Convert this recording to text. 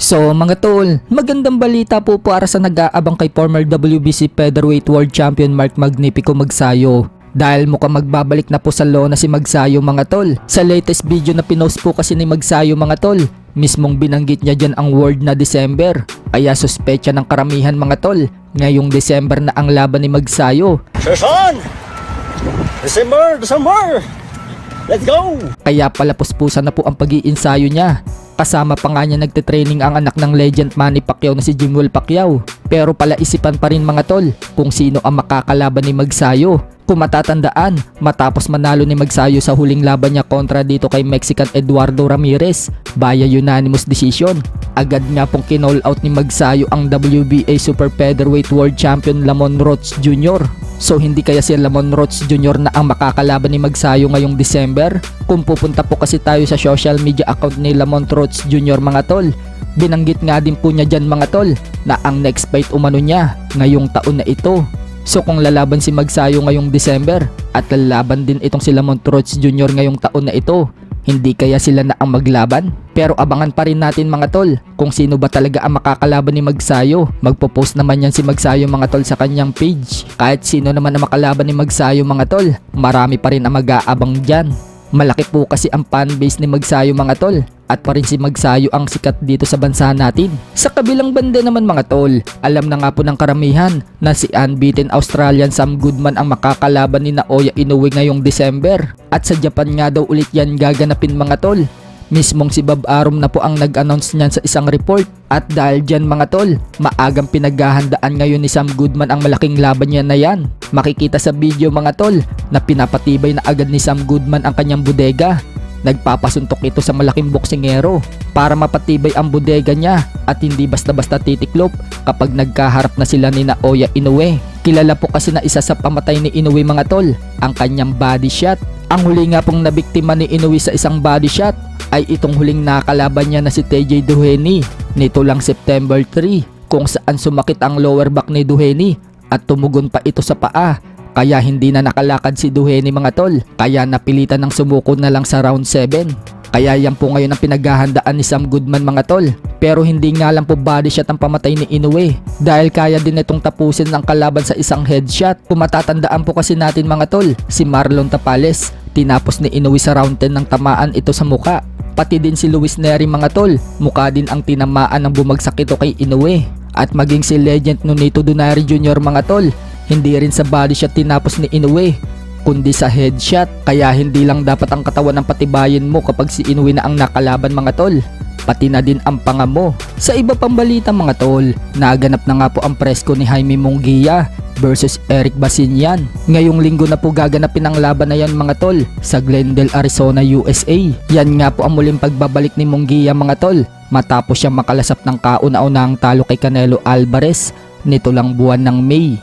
So mga tol, magandang balita po para sa nag-aabang kay former WBC Featherweight World Champion Mark Magnifico Magsayo. Dahil mukhang magbabalik na po sa lona si Magsayo mga tol. Sa latest video na pinost po kasi ni Magsayo mga tol, mismong binanggit niya dyan ang word na December. Kaya suspecha ng karamihan mga tol, ngayong December na ang laban ni Magsayo. Sean! December! Let's go! Kaya pala puspusan na po ang pag-iinsayo niya. Kasama pa nga niya nagtitraining ang anak ng legend Manny Pacquiao na si Jimwell Pacquiao. Pero pala isipan pa rin mga tol kung sino ang makakalaban ni Magsayo. Kung matatandaan, matapos manalo ni Magsayo sa huling laban niya kontra dito kay Mexican Eduardo Ramirez via unanimous decision, agad nga pong kinall out ni Magsayo ang WBA Super Featherweight World Champion Lamon Roach Jr. So hindi kaya si Lamon Roach Jr. na ang makakalaban ni Magsayo ngayong December? Kung pupunta po kasi tayo sa social media account ni Lamon Roach Jr. mga tol, binanggit nga din po niya dyan mga tol na ang next fight umano niya ngayong taon na ito. So kung lalaban si Magsayo ngayong December at lalaban din itong si Lamon Roach Jr. ngayong taon na ito, hindi kaya sila na ang maglaban? Pero abangan pa rin natin mga tol kung sino ba talaga ang makakalaban ni Magsayo. Magpo-post naman yan si Magsayo mga tol sa kanyang page. Kahit sino naman ang makalaban ni Magsayo mga tol, marami pa rin ang mag-aabang dyan. Malaki po kasi ang fanbase ni Magsayo mga tol, at pa rin si Magsayo ang sikat dito sa bansa natin. Sa kabilang banda naman mga tol, alam na nga po ng karamihan na si unbeaten Australian Sam Goodman ang makakalaban ni Naoya Inoue ngayong December. At sa Japan nga daw ulit yan gaganapin mga tol. Mismong si Bob Arum na po ang nag-announce niyan sa isang report. At dahil dyan mga tol, maagang pinaghahandaan ngayon ni Sam Goodman ang malaking laban niya na yan. Makikita sa video mga tol na pinapatibay na agad ni Sam Goodman ang kanyang bodega. Nagpapasuntok ito sa malaking boksingero para mapatibay ang bodega niya at hindi basta-basta titiklop kapag nagkaharap na sila ni Naoya Inoue. Kilala po kasi na isa sa pamatay ni Inoue mga tol, ang kanyang body shot. Ang huli nga pong nabiktima ni Inoue sa isang body shot ay itong huling nakalaban niya na si TJ Duheny nito lang September 3, kung saan sumakit ang lower back ni Duheny at tumugon pa ito sa paa. Kaya hindi na nakalakad si Duheny mga tol, kaya napilitan ng sumuko na lang sa round 7. Kaya yan po ngayon ang pinaghahandaan ni Sam Goodman mga tol. Pero hindi nga lang po body shot ang pamatay ni Inoue, dahil kaya din itong tapusin ang kalaban sa isang headshot. Kung matatandaan po kasi natin mga tol, si Marlon Tapales, tinapos ni Inoue sa round 10 ng tamaan ito sa muka. Pati din si Luis Nery mga tol, mukha din ang tinamaan ng bumagsak ito kay Inoue. At maging si legend Nonito Donaire Jr. mga tol, hindi rin sa body shot tinapos ni Inoue, kundi sa headshot. Kaya hindi lang dapat ang katawan ng patibayin mo kapag si Inoue na ang nakalaban mga tol, pati na din ang panga mo. Sa iba pang balita mga tol, naganap na nga po ang presko ni Jaime Munguia versus Eric Basinyan. Ngayong linggo na po gaganapin ang laban na yan mga tol sa Glendale, Arizona, USA. Yan nga po ang muling pagbabalik ni Munguia mga tol, matapos siyang makalasap ng kauna-unahang talo kay Canelo Alvarez nito lang buwan ng May.